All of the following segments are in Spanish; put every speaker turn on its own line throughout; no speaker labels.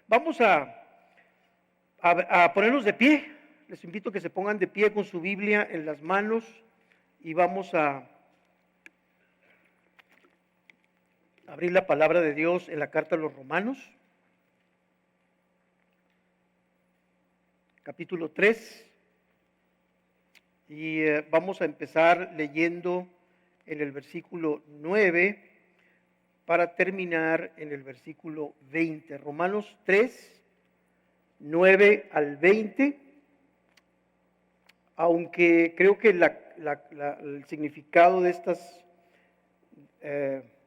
Vamos a ponernos de pie. Les invito a que se pongan de pie con su Biblia en las manos y vamos a abrir la palabra de Dios en la carta a los Romanos, capítulo 3. Y vamos a empezar leyendo en el versículo 9 para terminar en el versículo 20. Romanos 3, 9 al 20. Aunque creo que el significado de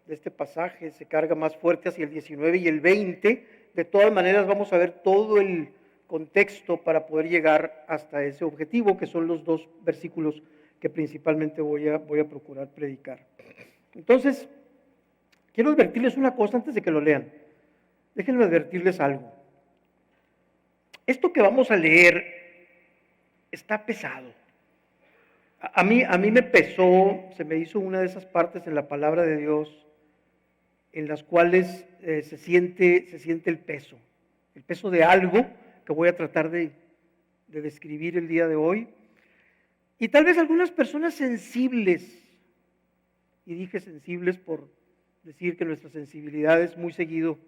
este pasaje se carga más fuerte hacia el 19 y el 20, de todas maneras vamos a ver todo el contexto para poder llegar hasta ese objetivo, que son los dos versículos que principalmente voy a procurar predicar. Entonces, quiero advertirles una cosa antes de que lo lean. Déjenme advertirles algo. Esto que vamos a leer está pesado. A mí me pesó, se me hizo una de esas partes en la palabra de Dios en las cuales se siente el peso de algo que voy a tratar de describir el día de hoy. Y tal vez algunas personas sensibles, y dije sensibles por decir que nuestras sensibilidades muy seguido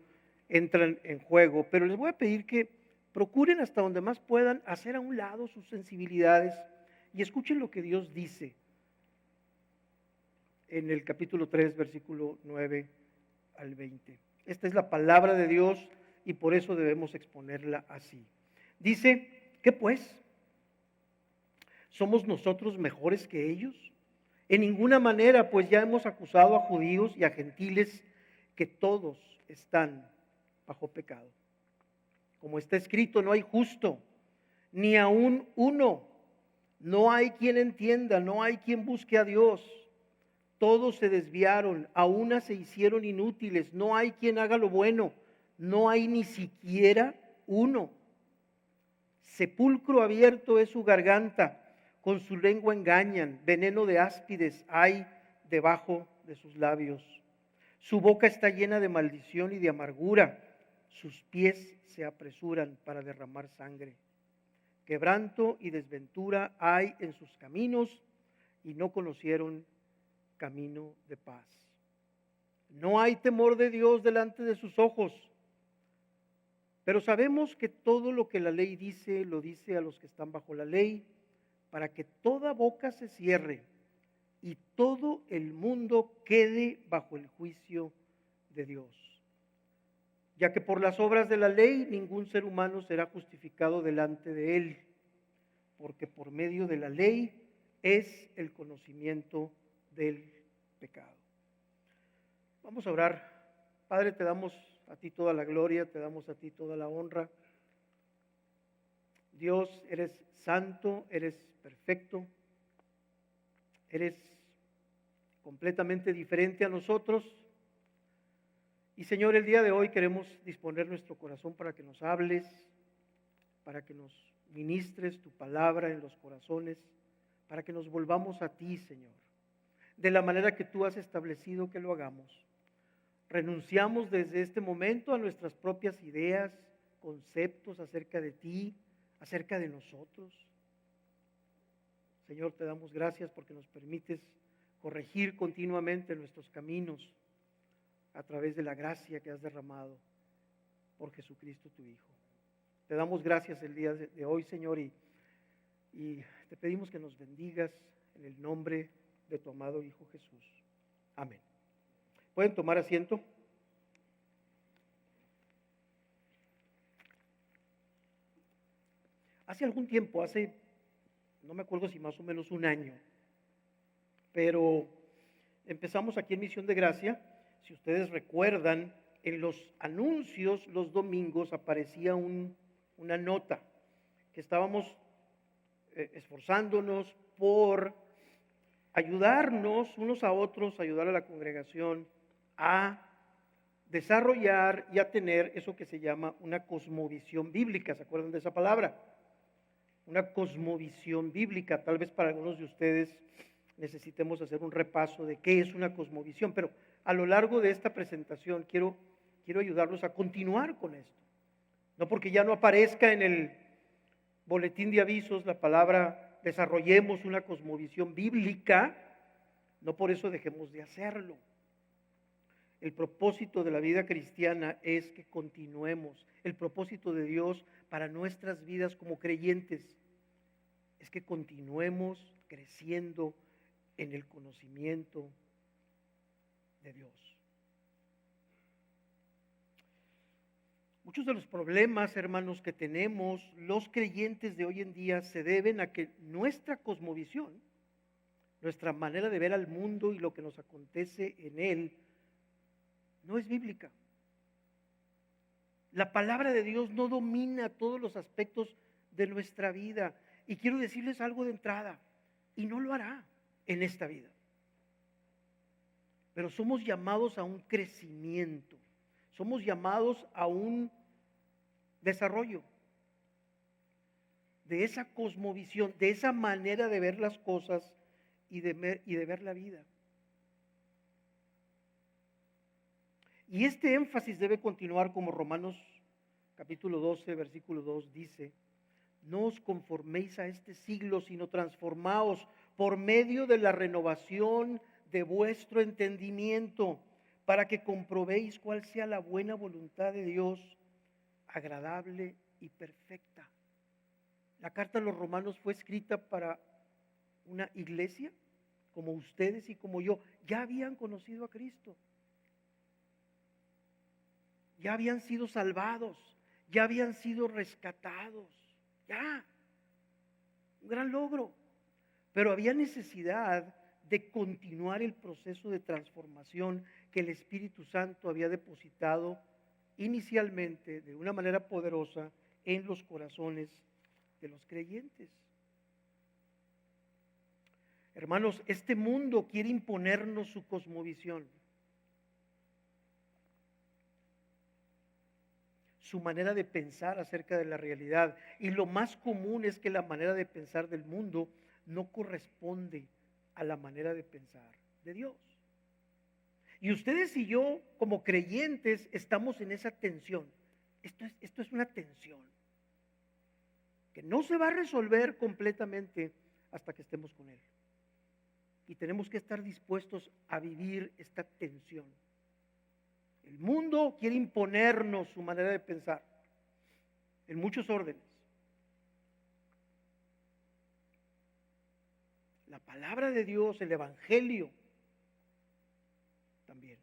entran en juego, pero les voy a pedir que procuren hasta donde más puedan hacer a un lado sus sensibilidades y escuchen lo que Dios dice en el capítulo 3, versículo 9 al 20. Esta es la palabra de Dios y por eso debemos exponerla así. Dice, ¿qué pues? ¿Somos nosotros mejores que ellos? En ninguna manera, pues ya hemos acusado a judíos y a gentiles que todos están bajo pecado. Como está escrito, no hay justo, ni aún uno. No hay quien entienda, no hay quien busque a Dios. Todos se desviaron, a una se hicieron inútiles, no hay quien haga lo bueno, no hay ni siquiera uno. Sepulcro abierto es su garganta, con su lengua engañan, veneno de áspides hay debajo de sus labios. Su boca está llena de maldición y de amargura, sus pies se apresuran para derramar sangre. Quebranto y desventura hay en sus caminos y no conocieron camino de paz. No hay temor de Dios delante de sus ojos, pero sabemos que todo lo que la ley dice, lo dice a los que están bajo la ley, para que toda boca se cierre y todo el mundo quede bajo el juicio de Dios. Ya que por las obras de la ley ningún ser humano será justificado delante de él, porque por medio de la ley es el conocimiento del pecado. Vamos a orar. Padre, te damos a ti toda la gloria, te damos a ti toda la honra. Dios, eres santo, eres perfecto, eres completamente diferente a nosotros. Y Señor, el día de hoy queremos disponer nuestro corazón para que nos hables, para que nos ministres tu palabra en los corazones, para que nos volvamos a ti, Señor, de la manera que tú has establecido que lo hagamos. Renunciamos desde este momento a nuestras propias ideas, conceptos acerca de ti, acerca de nosotros. Señor, te damos gracias porque nos permites corregir continuamente nuestros caminos a través de la gracia que has derramado por Jesucristo tu Hijo. Te damos gracias el día de hoy, Señor, y te pedimos que nos bendigas en el nombre de tu amado Hijo Jesús. Amén. ¿Pueden tomar asiento? Hace algún tiempo, no me acuerdo si más o menos un año, pero empezamos aquí en Misión de Gracia. Si ustedes recuerdan, en los anuncios los domingos aparecía una nota que estábamos esforzándonos por ayudarnos unos a otros, ayudar a la congregación a desarrollar y a tener eso que se llama una cosmovisión bíblica. ¿Se acuerdan de esa palabra? Una cosmovisión bíblica. Tal vez para algunos de ustedes necesitemos hacer un repaso de qué es una cosmovisión, pero a lo largo de esta presentación quiero ayudarlos a continuar con esto, No porque ya no aparezca en el boletín de avisos la palabra desarrollemos una cosmovisión bíblica, no por eso dejemos de hacerlo. El propósito de la vida cristiana es que continuemos. El propósito de Dios para nuestras vidas como creyentes es que continuemos creciendo en el conocimiento de Dios. Muchos de los problemas, hermanos, que tenemos los creyentes de hoy en día se deben a que nuestra cosmovisión, nuestra manera de ver al mundo y lo que nos acontece en él, no es bíblica. La palabra de Dios no domina todos los aspectos de nuestra vida. Y quiero decirles algo de entrada, y no lo hará en esta vida. Pero somos llamados a un crecimiento, somos llamados a un desarrollo de esa cosmovisión, de esa manera de ver las cosas y de ver la vida. Y este énfasis debe continuar como Romanos capítulo 12, versículo 2 dice: no os conforméis a este siglo, sino transformaos por medio de la renovación de vuestro entendimiento, para que comprobéis cuál sea la buena voluntad de Dios, agradable y perfecta. La carta a los romanos fue escrita para una iglesia como ustedes y como yo. Ya habían conocido a Cristo. Ya habían sido salvados, ya habían sido rescatados, ya, un gran logro. Pero había necesidad de continuar el proceso de transformación que el Espíritu Santo había depositado inicialmente de una manera poderosa en los corazones de los creyentes. Hermanos, este mundo quiere imponernos su cosmovisión, su manera de pensar acerca de la realidad. Y lo más común es que la manera de pensar del mundo no corresponde a la manera de pensar de Dios. Y ustedes y yo, como creyentes, estamos en esa tensión. Esto es una tensión que no se va a resolver completamente hasta que estemos con Él. Y tenemos que estar dispuestos a vivir esta tensión. El mundo quiere imponernos su manera de pensar en muchos órdenes. La palabra de Dios, el Evangelio, también.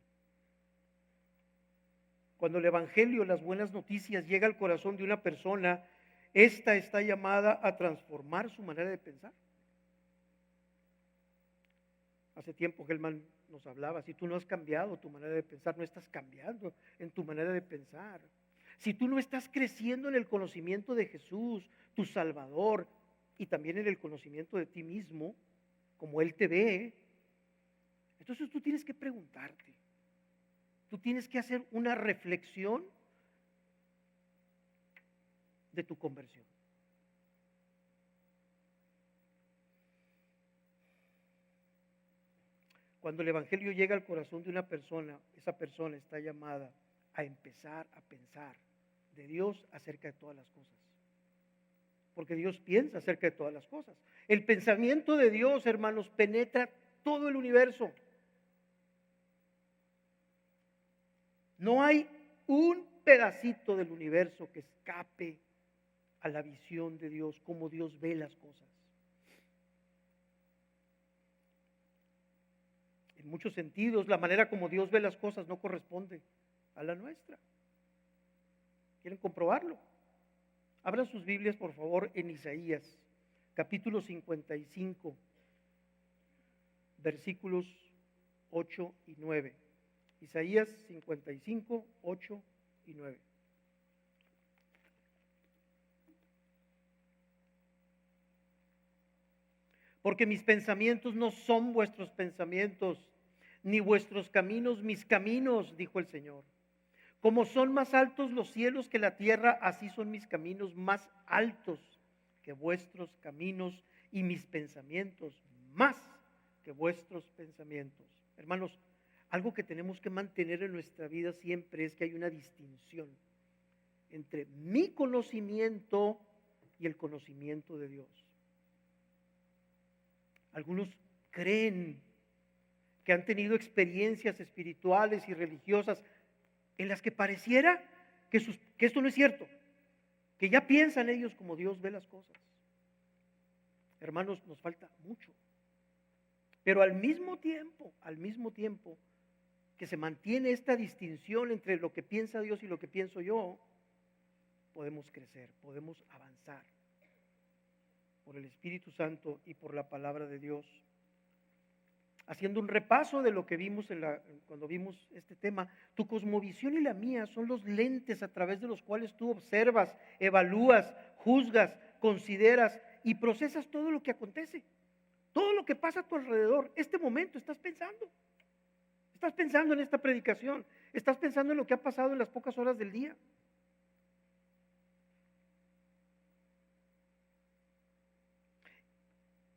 Cuando el Evangelio, las buenas noticias, llega al corazón de una persona, esta está llamada a transformar su manera de pensar. Hace tiempo Gelman nos hablaba: si tú no has cambiado tu manera de pensar, no estás cambiando en tu manera de pensar. Si tú no estás creciendo en el conocimiento de Jesús, tu Salvador, y también en el conocimiento de ti mismo, como Él te ve, entonces tú tienes que preguntarte, tú tienes que hacer una reflexión de tu conversión. Cuando el Evangelio llega al corazón de una persona, esa persona está llamada a empezar a pensar de Dios acerca de todas las cosas. Porque Dios piensa acerca de todas las cosas. El pensamiento de Dios, hermanos, penetra todo el universo. No hay un pedacito del universo que escape a la visión de Dios, como Dios ve las cosas. En muchos sentidos, la manera como Dios ve las cosas no corresponde a la nuestra. ¿Quieren comprobarlo? Abran sus Biblias, por favor, en Isaías, capítulo 55, versículos 8 y 9. Isaías 55, 8 y 9. Porque mis pensamientos no son vuestros pensamientos, ni vuestros caminos mis caminos, dijo el Señor. Como son más altos los cielos que la tierra, así son mis caminos más altos que vuestros caminos, y mis pensamientos más que vuestros pensamientos. Hermanos, algo que tenemos que mantener en nuestra vida siempre es que hay una distinción entre mi conocimiento y el conocimiento de Dios. Algunos creen que han tenido experiencias espirituales y religiosas en las que pareciera que esto no es cierto, que ya piensan ellos como Dios ve las cosas. Hermanos, nos falta mucho. Pero al mismo tiempo que se mantiene esta distinción entre lo que piensa Dios y lo que pienso yo, podemos crecer, podemos avanzar por el Espíritu Santo y por la palabra de Dios. Haciendo un repaso de lo que vimos cuando vimos este tema, tu cosmovisión y la mía son los lentes a través de los cuales tú observas, evalúas, juzgas, consideras y procesas todo lo que acontece, todo lo que pasa a tu alrededor. Este momento estás pensando en esta predicación, estás pensando en lo que ha pasado en las pocas horas del día.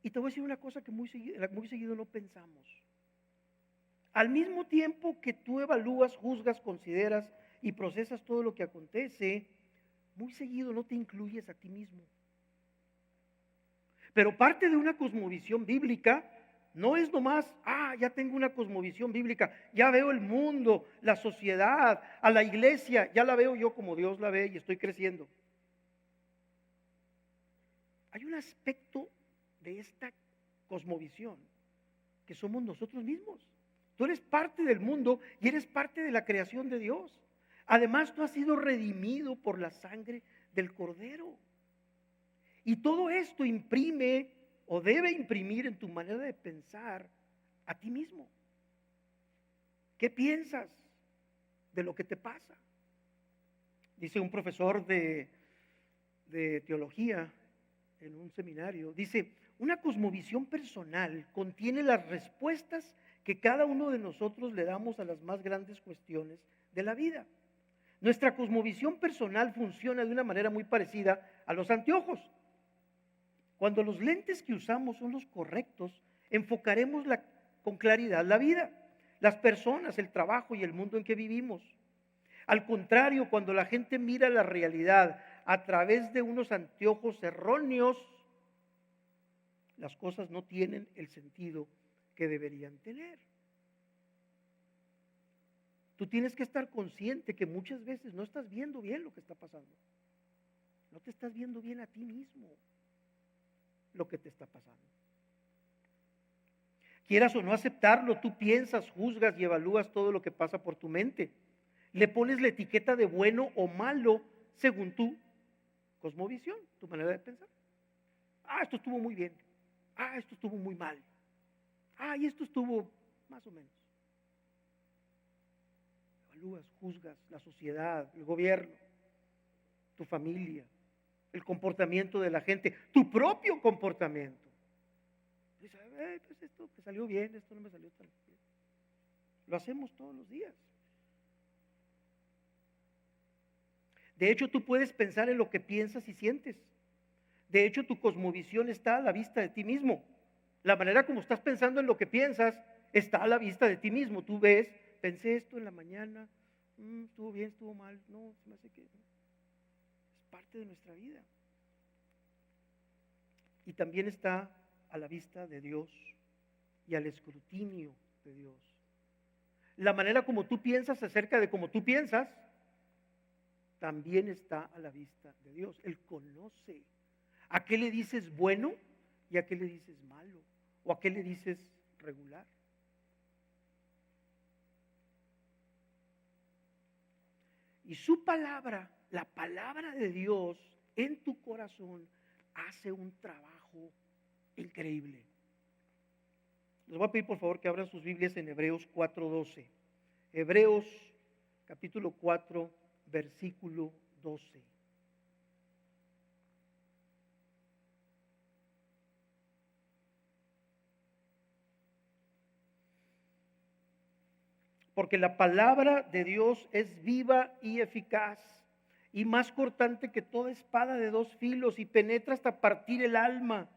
Y te voy a decir una cosa que muy seguido no pensamos. Al mismo tiempo que tú evalúas, juzgas, consideras y procesas todo lo que acontece, muy seguido no te incluyes a ti mismo. Pero parte de una cosmovisión bíblica no es nomás, ya tengo una cosmovisión bíblica, ya veo el mundo, la sociedad, a la iglesia, ya la veo yo como Dios la ve y estoy creciendo. Hay un aspecto de esta cosmovisión que somos nosotros mismos. Tú eres parte del mundo y eres parte de la creación de Dios. Además, tú has sido redimido por la sangre del Cordero. Y todo esto imprime o debe imprimir en tu manera de pensar a ti mismo. ¿Qué piensas de lo que te pasa? Dice un profesor de teología en un seminario, dice, una cosmovisión personal contiene las respuestas que cada uno de nosotros le damos a las más grandes cuestiones de la vida. Nuestra cosmovisión personal funciona de una manera muy parecida a los anteojos. Cuando los lentes que usamos son los correctos, enfocaremos con claridad la vida, las personas, el trabajo y el mundo en que vivimos. Al contrario, cuando la gente mira la realidad a través de unos anteojos erróneos, las cosas no tienen el sentido que deberían tener. Tú tienes que estar consciente que muchas veces no estás viendo bien lo que está pasando. No te estás viendo bien a ti mismo lo que te está pasando. Quieras o no aceptarlo, tú piensas, juzgas y evalúas todo lo que pasa por tu mente. Le pones la etiqueta de bueno o malo según tu cosmovisión, tu manera de pensar. Esto estuvo muy bien. Esto estuvo muy mal. Y esto estuvo más o menos. Evalúas, juzgas la sociedad, el gobierno, tu familia, el comportamiento de la gente, tu propio comportamiento. Dices, pues esto me salió bien, esto no me salió tan bien. Lo hacemos todos los días. De hecho, tú puedes pensar en lo que piensas y sientes. De hecho, tu cosmovisión está a la vista de ti mismo. La manera como estás pensando en lo que piensas está a la vista de ti mismo. Tú ves, pensé esto en la mañana, estuvo bien, estuvo mal, no, se me hace que no. Es parte de nuestra vida. Y también está a la vista de Dios y al escrutinio de Dios. La manera como tú piensas acerca de cómo tú piensas también está a la vista de Dios. Él conoce a qué le dices bueno y a qué le dices malo, o a qué le dices regular. Y su palabra, la palabra de Dios en tu corazón, hace un trabajo increíble. Les voy a pedir por favor que abran sus Biblias en Hebreos 4:12. Hebreos capítulo 4, versículo 12. Porque la palabra de Dios es viva y eficaz y más cortante que toda espada de dos filos y penetra hasta partir el alma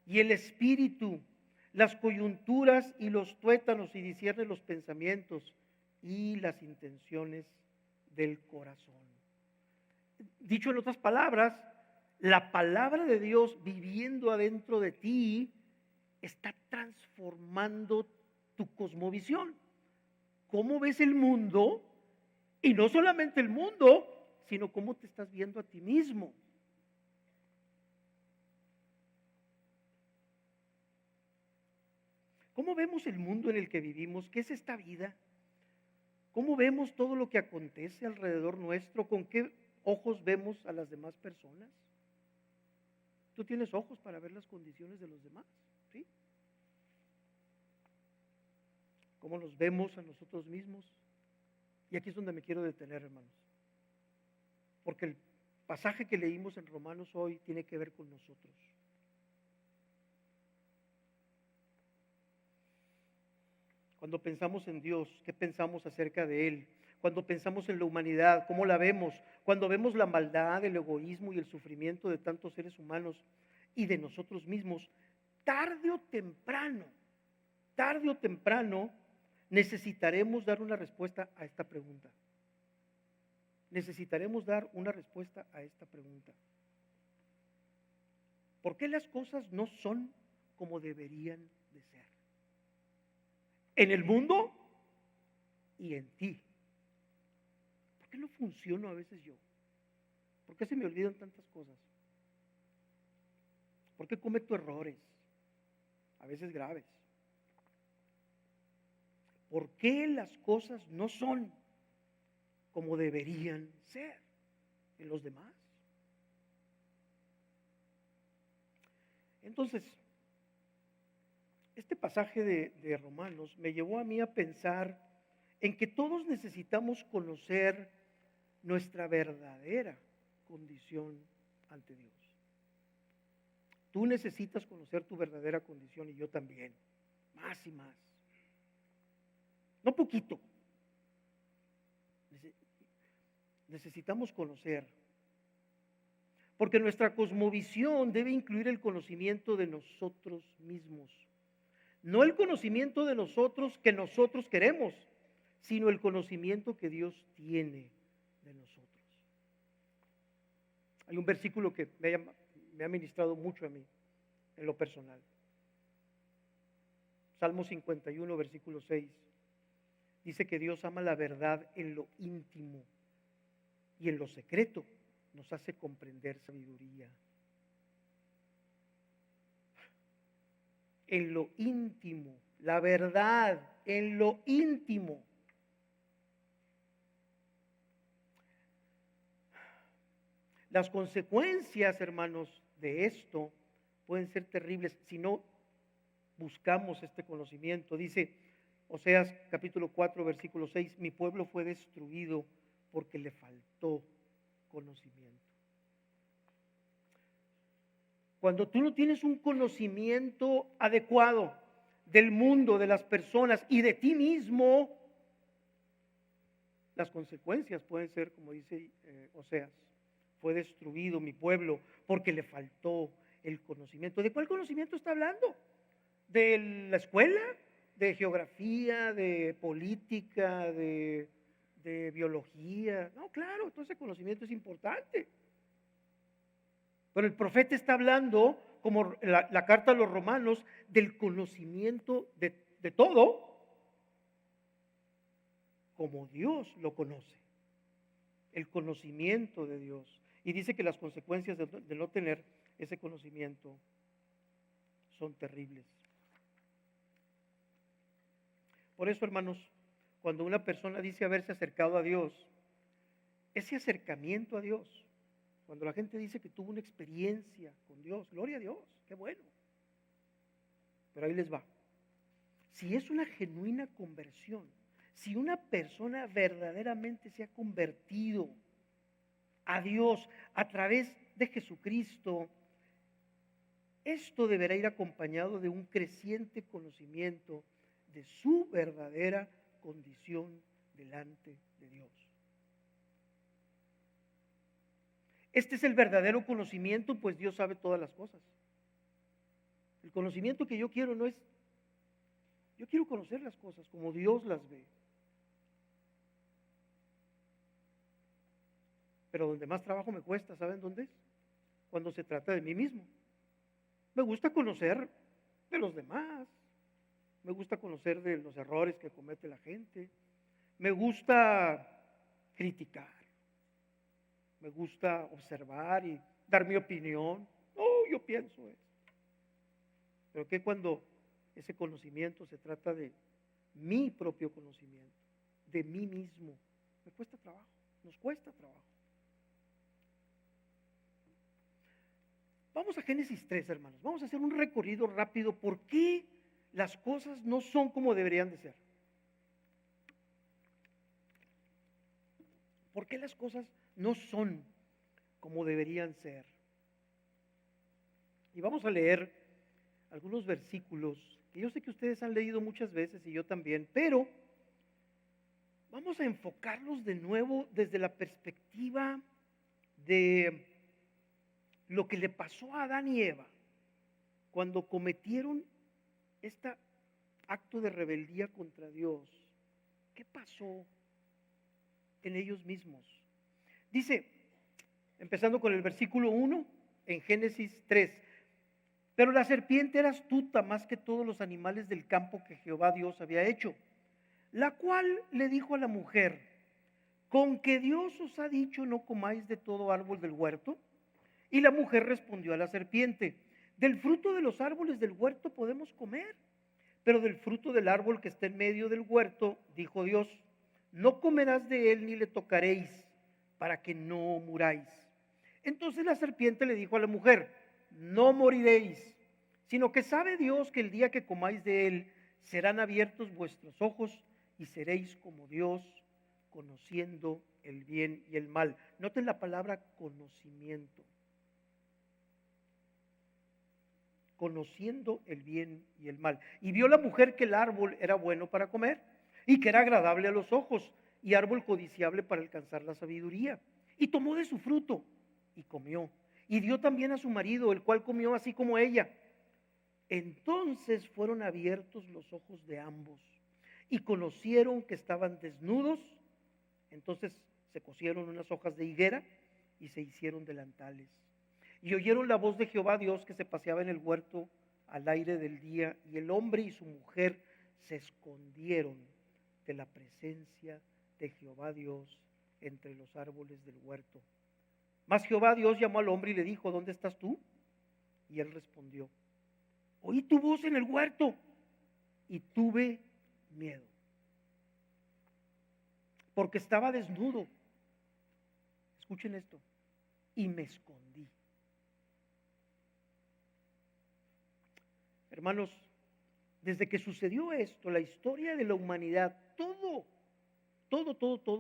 y el espíritu, las coyunturas y los tuétanos y discierne los pensamientos y las intenciones del corazón. Dicho en otras palabras, la palabra de Dios viviendo adentro de ti está transformando tu cosmovisión. ¿Cómo ves el mundo? Y no solamente el mundo, sino cómo te estás viendo a ti mismo. ¿Cómo vemos el mundo en el que vivimos? ¿Qué es esta vida? ¿Cómo vemos todo lo que acontece alrededor nuestro? ¿Con qué ojos vemos a las demás personas? Tú tienes ojos para ver las condiciones de los demás, ¿sí? ¿Cómo nos vemos a nosotros mismos? Y aquí es donde me quiero detener, hermanos. Porque el pasaje que leímos en Romanos hoy tiene que ver con nosotros. Cuando pensamos en Dios, ¿qué pensamos acerca de Él? Cuando pensamos en la humanidad, ¿cómo la vemos? Cuando vemos la maldad, el egoísmo y el sufrimiento de tantos seres humanos y de nosotros mismos, tarde o temprano, necesitaremos dar una respuesta a esta pregunta. Necesitaremos dar una respuesta a esta pregunta. ¿Por qué las cosas no son como deberían de ser? En el mundo y en ti. ¿Por qué no funciono a veces yo? ¿Por qué se me olvidan tantas cosas? ¿Por qué cometo errores? A veces graves. ¿Por qué las cosas no son como deberían ser en los demás? Entonces, este pasaje de Romanos me llevó a mí a pensar en que todos necesitamos conocer nuestra verdadera condición ante Dios. Tú necesitas conocer tu verdadera condición y yo también, más y más. No poquito. Necesitamos conocer. Porque nuestra cosmovisión debe incluir el conocimiento de nosotros mismos. No el conocimiento de nosotros que nosotros queremos, sino el conocimiento que Dios tiene de nosotros. Hay un versículo que me ha ministrado mucho a mí, en lo personal. Salmo 51, versículo 6. Dice que Dios ama la verdad en lo íntimo y en lo secreto nos hace comprender sabiduría. En lo íntimo, la verdad, en lo íntimo. Las consecuencias, hermanos, de esto pueden ser terribles si no buscamos este conocimiento. Dice Oseas capítulo 4, versículo 6, mi pueblo fue destruido porque le faltó conocimiento. Cuando tú no tienes un conocimiento adecuado del mundo, de las personas y de ti mismo, las consecuencias pueden ser, como dice Oseas, fue destruido mi pueblo porque le faltó el conocimiento. ¿De cuál conocimiento está hablando? ¿De la escuela? ¿De geografía? ¿De política? ¿De biología? No, claro, todo ese conocimiento es importante. Pero el profeta está hablando, como la carta a los romanos, del conocimiento de todo, como Dios lo conoce. El conocimiento de Dios. Y dice que las consecuencias de no tener ese conocimiento son terribles. Por eso, hermanos, cuando una persona dice haberse acercado a Dios, ese acercamiento a Dios, cuando la gente dice que tuvo una experiencia con Dios, gloria a Dios, qué bueno. Pero ahí les va. Si es una genuina conversión, si una persona verdaderamente se ha convertido a Dios a través de Jesucristo, esto deberá ir acompañado de un creciente conocimiento de su verdadera condición delante de Dios. Este es el verdadero conocimiento, pues Dios sabe todas las cosas. El conocimiento que yo quiero no es, yo quiero conocer las cosas como Dios las ve. Pero donde más trabajo me cuesta, ¿saben dónde es? Cuando se trata de mí mismo. Me gusta conocer de los demás, me gusta conocer de los errores que comete la gente, me gusta criticar, me gusta observar y dar mi opinión. No, yo pienso esto. Pero que cuando ese conocimiento se trata de mi propio conocimiento, de mí mismo, me cuesta trabajo, nos cuesta trabajo. Vamos a Génesis 3, hermanos. Vamos a hacer un recorrido rápido. ¿Por qué las cosas no son como deberían de ser? ¿Por qué las cosas no son como deberían ser? Y vamos a leer algunos versículos que yo sé que ustedes han leído muchas veces y yo también, pero vamos a enfocarlos de nuevo desde la perspectiva de lo que le pasó a Adán y Eva cuando cometieron este acto de rebeldía contra Dios. ¿Qué pasó en ellos mismos? Dice, empezando con el versículo 1 en Génesis 3, pero la serpiente era astuta más que todos los animales del campo que Jehová Dios había hecho, la cual le dijo a la mujer, ¿con que Dios os ha dicho no comáis de todo árbol del huerto? Y la mujer respondió a la serpiente, del fruto de los árboles del huerto podemos comer, pero del fruto del árbol que está en medio del huerto, dijo Dios, no comerás de él ni le tocaréis, para que no muráis. Entonces la serpiente le dijo a la mujer, no moriréis, sino que sabe Dios que el día que comáis de él, serán abiertos vuestros ojos y seréis como Dios, conociendo el bien y el mal. Noten la palabra conocimiento. Conociendo el bien y el mal. Y vio la mujer que el árbol era bueno para comer y que era agradable a los ojos y árbol codiciable para alcanzar la sabiduría. Y tomó de su fruto y comió. Y dio también a su marido, el cual comió así como ella. Entonces fueron abiertos los ojos de ambos y conocieron que estaban desnudos. Entonces se cosieron unas hojas de higuera y se hicieron delantales. Y oyeron la voz de Jehová Dios que se paseaba en el huerto al aire del día, y el hombre y su mujer se escondieron de la presencia de Jehová Dios entre los árboles del huerto. Mas Jehová Dios llamó al hombre y le dijo, ¿dónde estás tú? Y él respondió, oí tu voz en el huerto y tuve miedo, porque estaba desnudo. Escuchen esto, y me escondí. Hermanos, desde que sucedió esto, la historia de la humanidad, todo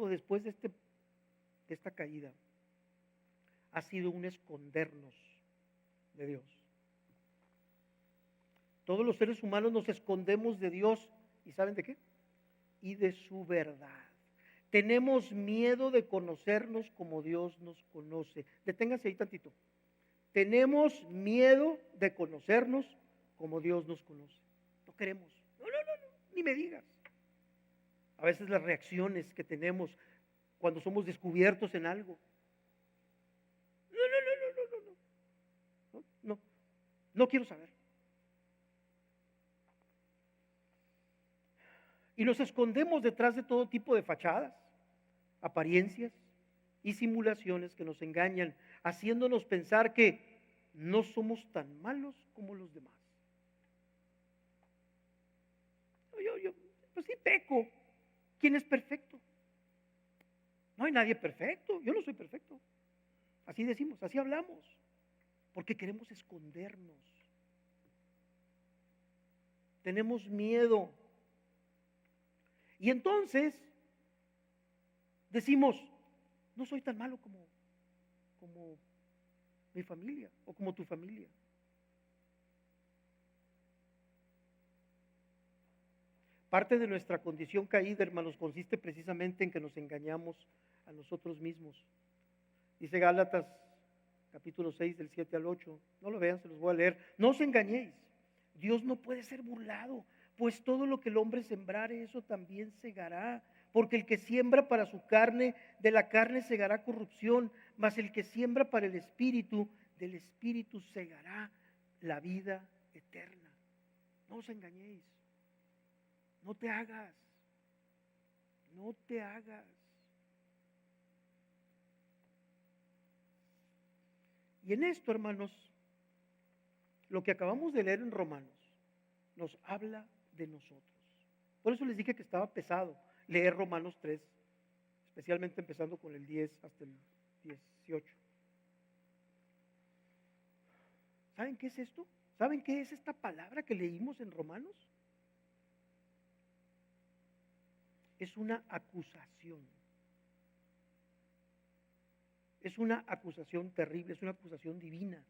después de esta caída, ha sido un escondernos de Dios. Todos los seres humanos nos escondemos de Dios, ¿y saben de qué? Y de su verdad. Tenemos miedo de conocernos como Dios nos conoce. Deténganse ahí tantito. Tenemos miedo de conocernos como Dios nos conoce. No queremos. No, ni me digas. A veces las reacciones que tenemos cuando somos descubiertos en algo. No quiero saber. Y nos escondemos detrás de todo tipo de fachadas, apariencias y simulaciones que nos engañan, haciéndonos pensar que no somos tan malos como los demás. Pues sí peco. ¿Quién es perfecto? No hay nadie perfecto. Yo no soy perfecto. Así decimos, así hablamos, porque queremos escondernos. Tenemos miedo. Y entonces decimos, no soy tan malo como mi familia o como tu familia. Parte de nuestra condición caída, hermanos, consiste precisamente en que nos engañamos a nosotros mismos. Dice Gálatas capítulo 6 del 7 al 8. No lo vean, se los voy a leer. No os engañéis. Dios no puede ser burlado, pues todo lo que el hombre sembrare, eso también segará. porque el que siembra para su carne, de la carne segará corrupción, mas el que siembra para el Espíritu, del Espíritu segará la vida eterna. No os engañéis, no te hagas, no te hagas. Y en esto, hermanos, lo que acabamos de leer en Romanos nos habla de nosotros. Por eso les dije que estaba pesado leer Romanos 3, especialmente empezando con el 10 hasta el 18. ¿Saben qué es esto? ¿Saben qué es esta palabra que leímos en Romanos? Es una acusación. Es una acusación terrible, es una acusación divina.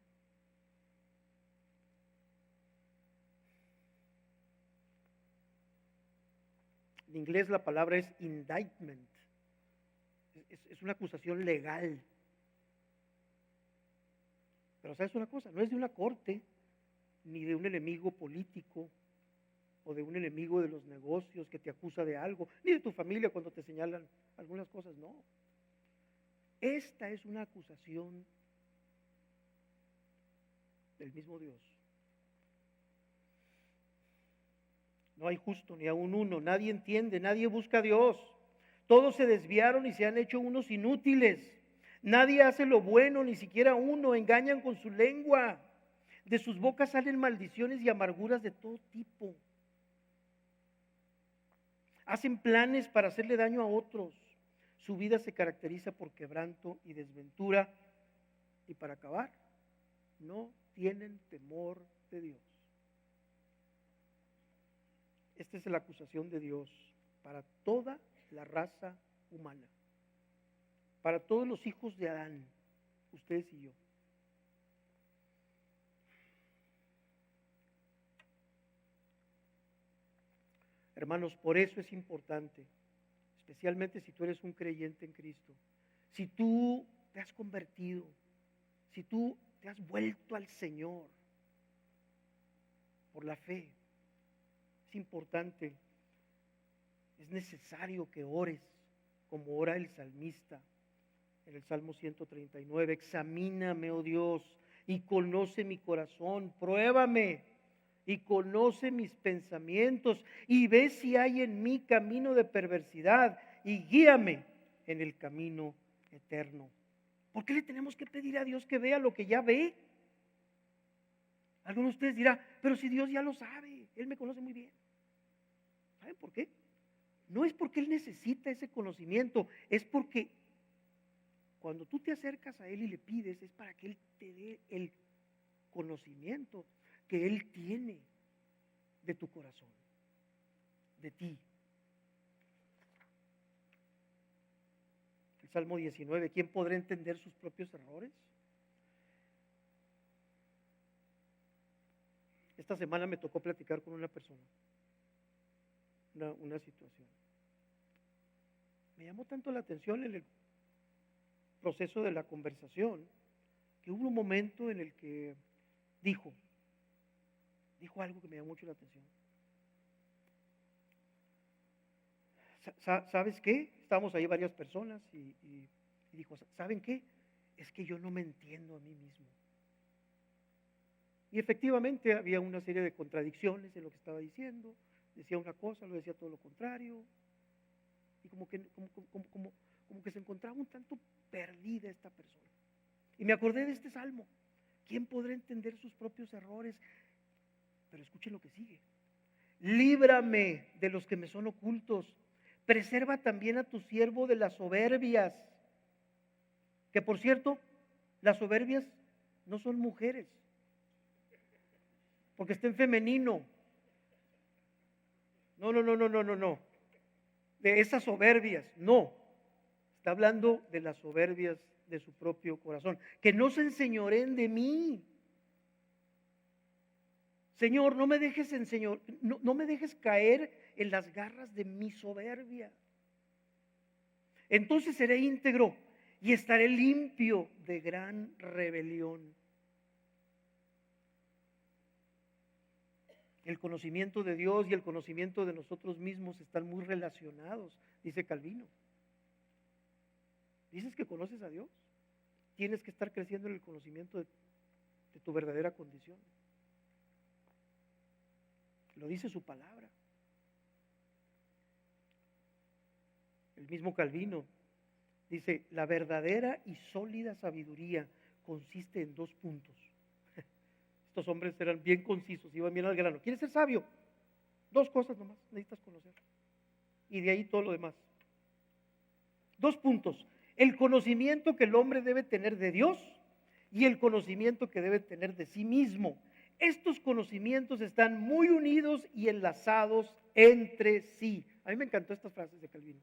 En inglés la palabra es indictment. Es una acusación legal. Pero ¿sabes una cosa? No es de una corte, ni de un enemigo político, o de un enemigo de los negocios que te acusa de algo, ni de tu familia cuando te señalan algunas cosas, no. Esta es una acusación del mismo Dios. No hay justo ni aun uno, nadie entiende, nadie busca a Dios. Todos se desviaron y se han hecho unos inútiles. Nadie hace lo bueno, ni siquiera uno, engañan con su lengua. De sus bocas salen maldiciones y amarguras de todo tipo. Hacen planes para hacerle daño a otros. Su vida se caracteriza por quebranto y desventura. Y para acabar, no tienen temor de Dios. Esta es la acusación de Dios para toda la raza humana, para todos los hijos de Adán, ustedes y yo. Hermanos, por eso es importante, especialmente si tú eres un creyente en Cristo, si tú te has convertido, si tú te has vuelto al Señor por la fe, es importante, es necesario que ores como ora el salmista en el Salmo 139. Examíname, oh Dios, y conoce mi corazón, pruébame y conoce mis pensamientos y ve si hay en mí camino de perversidad y guíame en el camino eterno. ¿Por qué le tenemos que pedir a Dios que vea lo que ya ve? Algunos de ustedes dirán, pero si Dios ya lo sabe, Él me conoce muy bien. ¿Saben por qué? No es porque Él necesita ese conocimiento, es porque cuando tú te acercas a Él y le pides, es para que Él te dé el conocimiento que Él tiene de tu corazón, de ti. El Salmo 19, ¿quién podrá entender sus propios errores? Esta semana me tocó platicar con una persona, una situación. Me llamó tanto la atención en el proceso de la conversación que hubo un momento en el que dijo algo que me llamó mucho la atención. ¿Sabes qué? Estábamos ahí varias personas y dijo, ¿saben qué? Es que yo no me entiendo a mí mismo. Y efectivamente había una serie de contradicciones en lo que estaba diciendo. Decía una cosa, lo decía todo lo contrario. Y como que se encontraba un tanto perdida esta persona. Y me acordé de este salmo. ¿Quién podrá entender sus propios errores? Pero escuchen lo que sigue. Líbrame de los que me son ocultos. Preserva también a tu siervo de las soberbias. Que por cierto, las soberbias no son mujeres, porque está en femenino. No. De esas soberbias, no. Está hablando de las soberbias de su propio corazón. Que no se enseñoreen de mí. Señor, no me dejes no me dejes caer en las garras de mi soberbia. Entonces seré íntegro y estaré limpio de gran rebelión. El conocimiento de Dios y el conocimiento de nosotros mismos están muy relacionados, dice Calvino. Dices que conoces a Dios, tienes que estar creciendo en el conocimiento de tu verdadera condición. Lo dice su palabra. El mismo Calvino dice, la verdadera y sólida sabiduría consiste en 2 puntos. Estos hombres eran bien concisos, iban bien al grano. ¿Quieres ser sabio? 2 cosas nomás necesitas conocer. Y de ahí todo lo demás. 2 puntos. El conocimiento que el hombre debe tener de Dios y el conocimiento que debe tener de sí mismo. Estos conocimientos están muy unidos y enlazados entre sí. A mí me encantó estas frases de Calvino.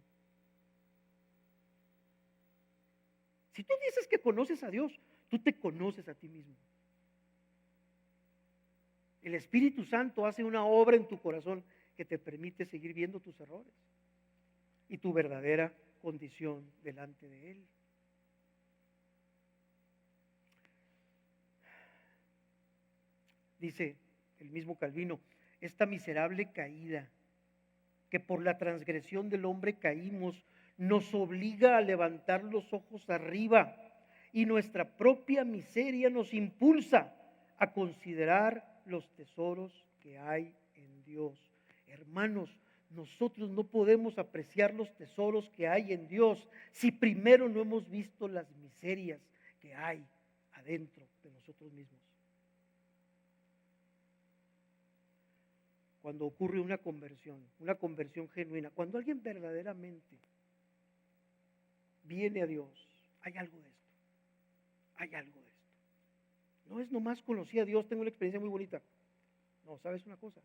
Si tú dices que conoces a Dios, tú te conoces a ti mismo. El Espíritu Santo hace una obra en tu corazón que te permite seguir viendo tus errores y tu verdadera condición delante de Él. Dice el mismo Calvino, esta miserable caída que por la transgresión del hombre caímos nos obliga a levantar los ojos arriba y nuestra propia miseria nos impulsa a considerar los tesoros que hay en Dios. Hermanos, nosotros no podemos apreciar los tesoros que hay en Dios si primero no hemos visto las miserias que hay adentro de nosotros mismos. Cuando ocurre una conversión genuina, cuando alguien verdaderamente viene a Dios, hay algo de esto, hay algo de esto. No es nomás conocí a Dios, tengo una experiencia muy bonita. No, ¿sabes una cosa?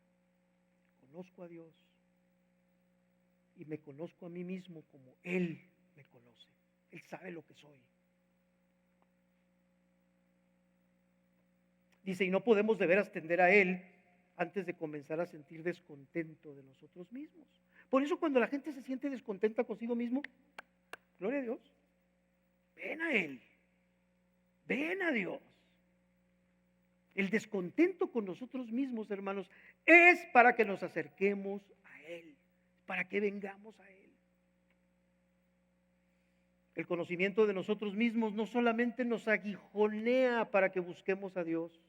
Conozco a Dios y me conozco a mí mismo como Él me conoce. Él sabe lo que soy. Dice, y no podemos de veras tender a Él antes de comenzar a sentir descontento de nosotros mismos. Por eso cuando la gente se siente descontenta consigo mismo, gloria a Dios, ven a Él, ven a Dios. El descontento con nosotros mismos, hermanos, es para que nos acerquemos a Él, para que vengamos a Él. El conocimiento de nosotros mismos no solamente nos aguijonea para que busquemos a Dios,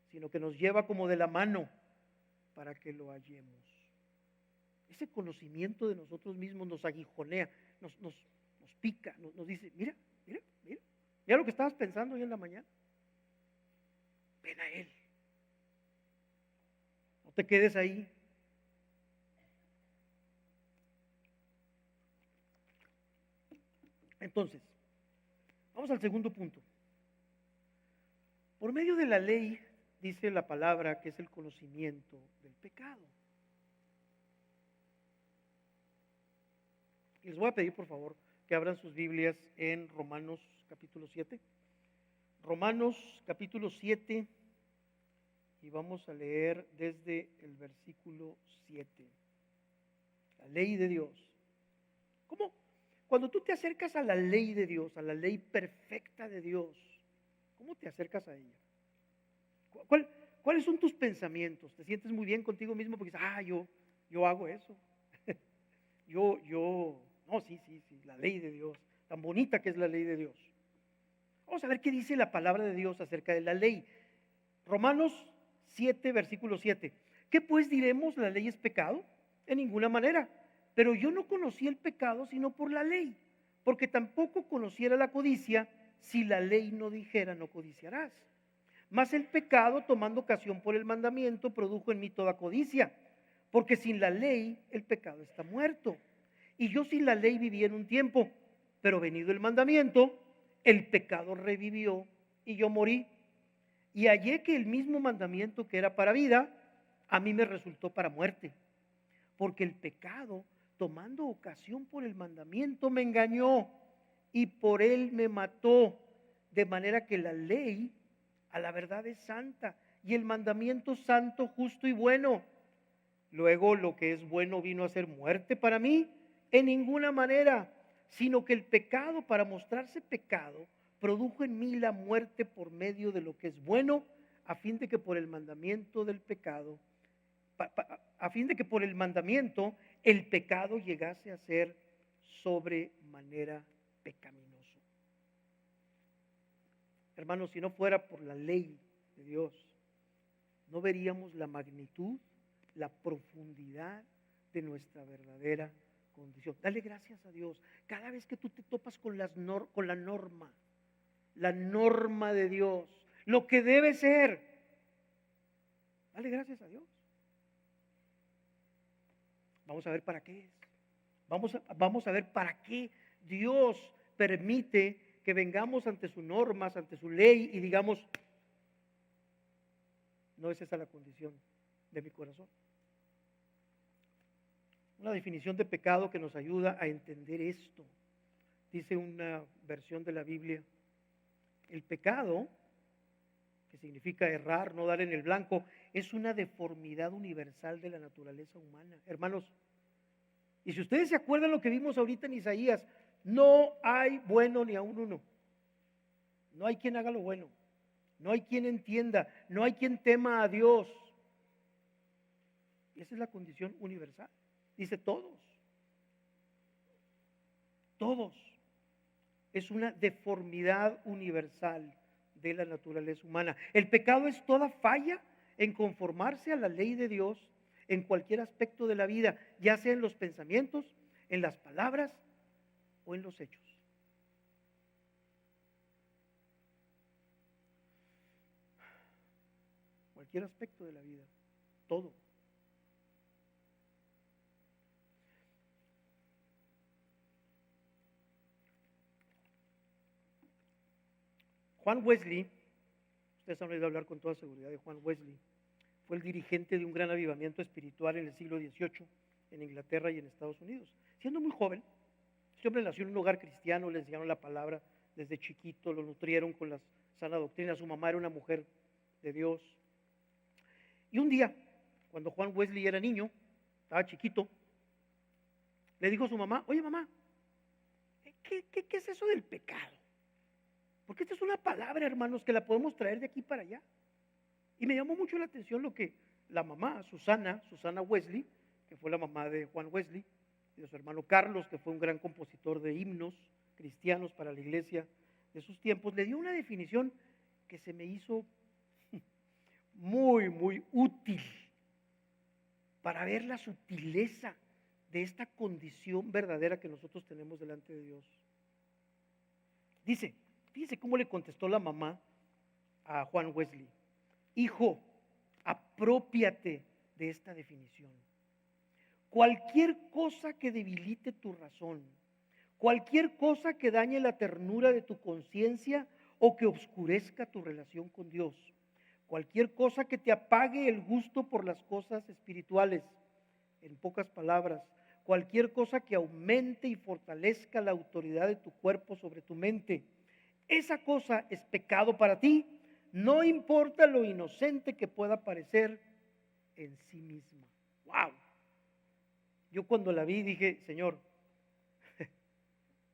sino que nos lleva como de la mano para que lo hallemos. Ese conocimiento de nosotros mismos nos aguijonea, nos pica, nos dice, mira lo que estabas pensando hoy en la mañana. Ven a Él. No te quedes ahí. Entonces, vamos al segundo punto. Por medio de la ley, dice la palabra que es el conocimiento del pecado. Y les voy a pedir por favor que abran sus Biblias en Romanos capítulo 7. Romanos capítulo 7 y vamos a leer desde el versículo 7. La ley de Dios. ¿Cómo? Cuando tú te acercas a la ley de Dios, a la ley perfecta de Dios, ¿cómo te acercas a ella? ¿Cuáles son tus pensamientos? ¿Te sientes muy bien contigo mismo porque dices, yo hago eso? No, sí, la ley de Dios, tan bonita que es la ley de Dios. Vamos a ver qué dice la palabra de Dios acerca de la ley. Romanos 7, versículo 7. ¿Qué pues diremos? ¿La ley es pecado? En ninguna manera. Pero yo no conocí el pecado sino por la ley, porque tampoco conociera la codicia si la ley no dijera no codiciarás. Mas el pecado, tomando ocasión por el mandamiento, produjo en mí toda codicia, porque sin la ley el pecado está muerto. Y yo sin la ley viví en un tiempo, pero venido el mandamiento, el pecado revivió y yo morí. Y hallé que el mismo mandamiento que era para vida, a mí me resultó para muerte. Porque el pecado, tomando ocasión por el mandamiento, me engañó y por él me mató. De manera que la ley a la verdad es santa y el mandamiento santo, justo y bueno. Luego lo que es bueno vino a ser muerte para mí en ninguna manera, sino que el pecado, para mostrarse pecado, produjo en mí la muerte por medio de lo que es bueno, a fin de que por el mandamiento del pecado, a fin de que por el mandamiento el pecado llegase a ser sobremanera pecaminoso. Hermanos, si no fuera por la ley de Dios, no veríamos la magnitud, la profundidad de nuestra verdadera condición. Dale gracias a Dios. Cada vez que tú te topas con la norma de Dios, lo que debe ser, dale gracias a Dios. Vamos a ver para qué es. Vamos a ver para qué Dios permite que vengamos ante sus normas, ante su ley y digamos, no es esa la condición de mi corazón. Una definición de pecado que nos ayuda a entender esto. Dice una versión de la Biblia, el pecado, que significa errar, no dar en el blanco, es una deformidad universal de la naturaleza humana. Hermanos, y si ustedes se acuerdan lo que vimos ahorita en Isaías, no hay bueno ni aun uno. No hay quien haga lo bueno. No hay quien entienda. No hay quien tema a Dios. Esa es la condición universal. Dice todos. Todos. Es una deformidad universal de la naturaleza humana. El pecado es toda falla en conformarse a la ley de Dios en cualquier aspecto de la vida, ya sea en los pensamientos, en las palabras o en los hechos. Cualquier aspecto de la vida, todo. Juan Wesley, ustedes han oído hablar con toda seguridad de Juan Wesley, fue el dirigente de un gran avivamiento espiritual en el siglo XVIII en Inglaterra y en Estados Unidos. Siendo muy joven, este hombre nació en un hogar cristiano, le enseñaron la palabra desde chiquito, lo nutrieron con la sana doctrina, su mamá era una mujer de Dios. Y un día, cuando Juan Wesley era niño, estaba chiquito, le dijo a su mamá, oye mamá, ¿qué es eso del pecado? Porque esta es una palabra, hermanos, que la podemos traer de aquí para allá. Y me llamó mucho la atención lo que la mamá, Susana Wesley, que fue la mamá de Juan Wesley, y de su hermano Carlos, que fue un gran compositor de himnos cristianos para la iglesia de sus tiempos, le dio una definición que se me hizo muy, muy útil para ver la sutileza de esta condición verdadera que nosotros tenemos delante de Dios. Fíjese cómo le contestó la mamá a Juan Wesley. Hijo, aprópiate de esta definición. Cualquier cosa que debilite tu razón, cualquier cosa que dañe la ternura de tu conciencia o que obscurezca tu relación con Dios, cualquier cosa que te apague el gusto por las cosas espirituales, en pocas palabras, cualquier cosa que aumente y fortalezca la autoridad de tu cuerpo sobre tu mente, esa cosa es pecado para ti. No importa lo inocente que pueda parecer en sí misma. ¡Wow! Yo cuando la vi dije, Señor,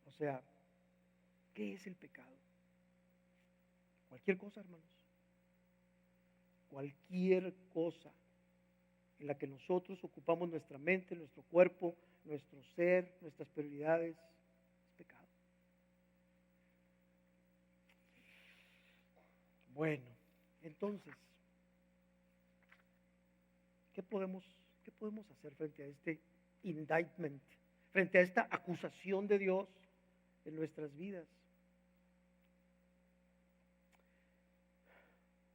o sea, ¿qué es el pecado? Cualquier cosa, hermanos. Cualquier cosa en la que nosotros ocupamos nuestra mente, nuestro cuerpo, nuestro ser, nuestras prioridades, es pecado. Bueno, entonces, ¿qué podemos hacer frente a este indictment, frente a esta acusación de Dios en nuestras vidas?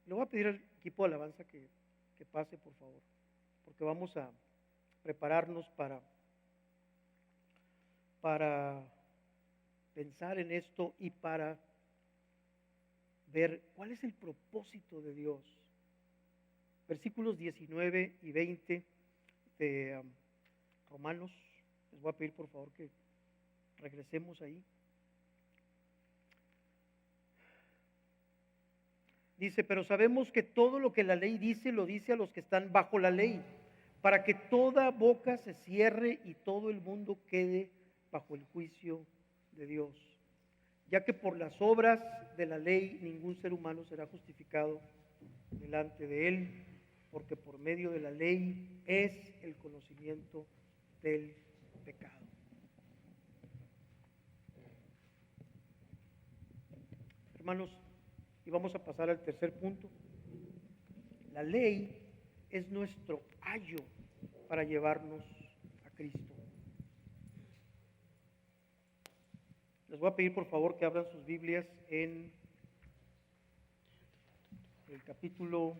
Le voy a pedir al equipo de alabanza que pase, por favor, porque vamos a prepararnos para pensar en esto y para ver cuál es el propósito de Dios. Versículos 19 y 20 de Romanos. Les voy a pedir por favor que regresemos ahí. Dice, pero sabemos que todo lo que la ley dice, lo dice a los que están bajo la ley, para que toda boca se cierre y todo el mundo quede bajo el juicio de Dios. Ya que por las obras de la ley ningún ser humano será justificado delante de Él, porque por medio de la ley es el conocimiento del pecado. Hermanos, y vamos a pasar al tercer punto. La ley es nuestro ayo para llevarnos a Cristo. Les voy a pedir por favor que abran sus Biblias en el capítulo,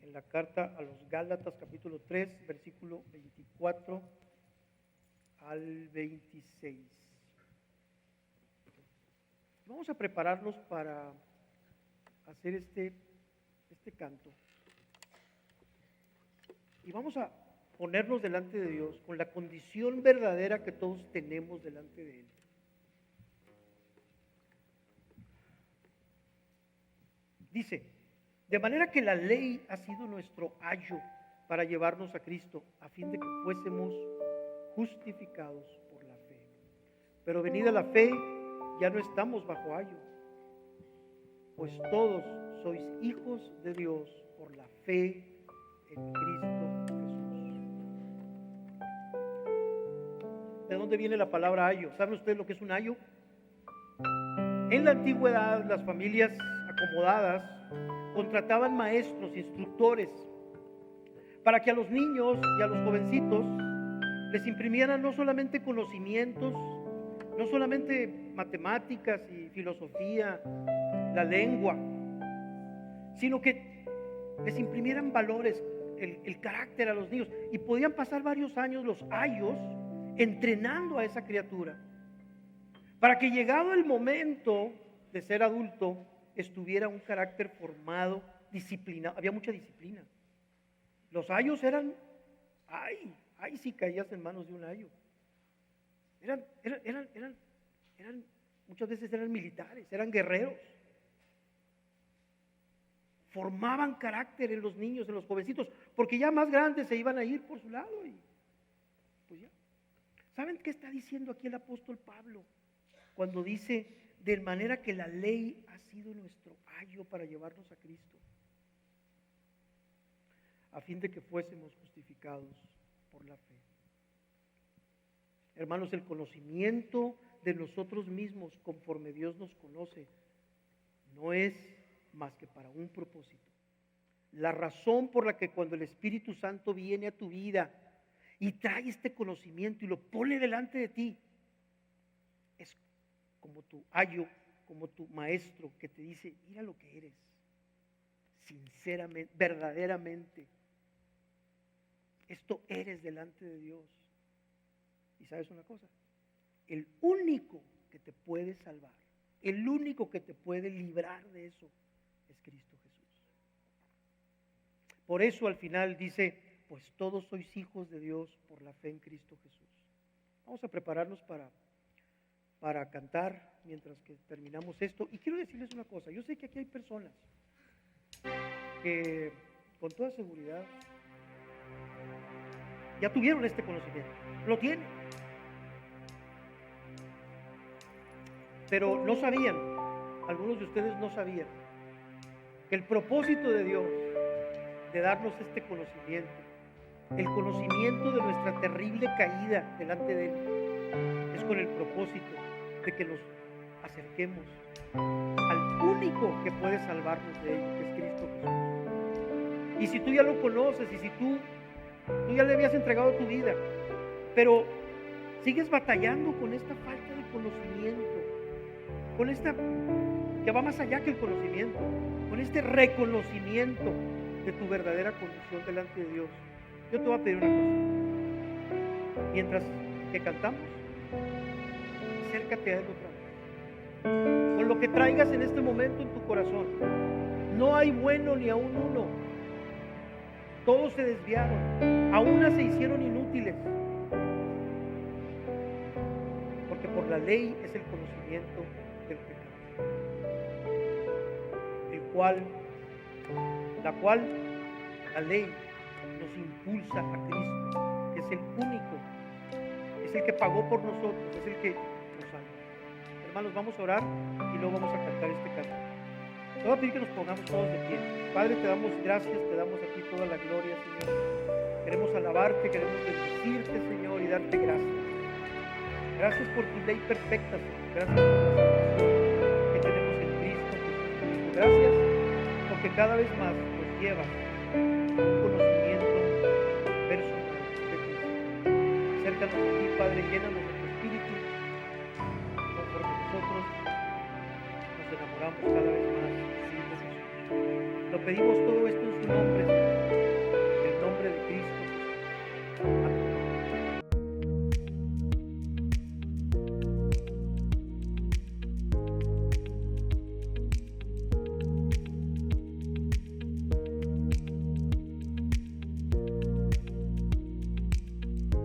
en la carta a los Gálatas, capítulo 3, versículo 24 al 26. Vamos a prepararnos para hacer este canto. Y vamos a ponernos delante de Dios con la condición verdadera que todos tenemos delante de Él. Dice, de manera que la ley ha sido nuestro ayo para llevarnos a Cristo, a fin de que fuésemos justificados por la fe. Pero venida la fe, ya no estamos bajo ayo, pues todos sois hijos de Dios por la fe en Cristo Jesús. ¿De dónde viene la palabra ayo? ¿Saben ustedes lo que es un ayo? En la antigüedad, las familias acomodadas contrataban maestros, instructores, para que a los niños y a los jovencitos les imprimieran no solamente conocimientos, no solamente matemáticas y filosofía, la lengua, sino que les imprimieran valores, el carácter a los niños, y podían pasar varios años los ayos entrenando a esa criatura para que llegado el momento de ser adulto estuviera un carácter formado, disciplinado. Había mucha disciplina. Los ayos eran, ay si caías en manos de un ayo. Eran, muchas veces eran militares, eran guerreros. Formaban carácter en los niños, en los jovencitos, porque ya más grandes se iban a ir por su lado y pues ya. ¿Saben qué está diciendo aquí el apóstol Pablo? Cuando dice, de manera que la ley ha sido nuestro ayo para llevarnos a Cristo, a fin de que fuésemos justificados por la fe. Hermanos, el conocimiento de nosotros mismos conforme Dios nos conoce no es más que para un propósito. La razón por la que cuando el Espíritu Santo viene a tu vida y trae este conocimiento y lo pone delante de ti, es como tu ayo, como tu maestro que te dice, mira lo que eres, sinceramente, verdaderamente, esto eres delante de Dios. Y sabes una cosa, el único que te puede salvar, el único que te puede librar de eso es Cristo Jesús. Por eso al final dice, pues todos sois hijos de Dios por la fe en Cristo Jesús. Vamos a prepararnos para cantar mientras que terminamos esto. Y quiero decirles una cosa, yo sé que aquí hay personas que con toda seguridad ya tuvieron este conocimiento, lo tienen, pero no sabían, algunos de ustedes no sabían que el propósito de Dios de darnos este conocimiento, el conocimiento de nuestra terrible caída delante de Él, es con el propósito de que nos acerquemos al único que puede salvarnos de ello, que es Cristo Jesús. Y si tú ya lo conoces, y si tú ya le habías entregado tu vida, pero sigues batallando con esta falta de conocimiento, con esta que va más allá que el conocimiento, con este reconocimiento de tu verdadera condición delante de Dios, yo te voy a pedir una cosa. Mientras que cantamos, acércate a Él otra vez, con lo que traigas en este momento en tu corazón. No hay bueno ni aún uno. Todos se desviaron, a unas se hicieron inútiles, porque por la ley es el conocimiento del pecado, la ley nos impulsa a Cristo, que es el único, es el que pagó por nosotros, es el que nos salva. Hermanos, vamos a orar y luego vamos a cantar este canto. Te voy a pedir que nos pongamos todos de pie. Padre, te damos gracias, te damos a ti toda la gloria, Señor. Queremos alabarte, queremos bendecirte, Señor, y darte gracias. Gracias por tu ley perfecta, Señor. Gracias por la salvación que tenemos en Cristo Jesús. Gracias porque cada vez más nos llevas a un conocimiento personal de ti. Acércanos a ti, Padre, llénanos de tu Espíritu, conforme nosotros nos enamoramos cada vez más de Jesús. Lo pedimos todo esto en su nombre, Señor, en el nombre de Cristo.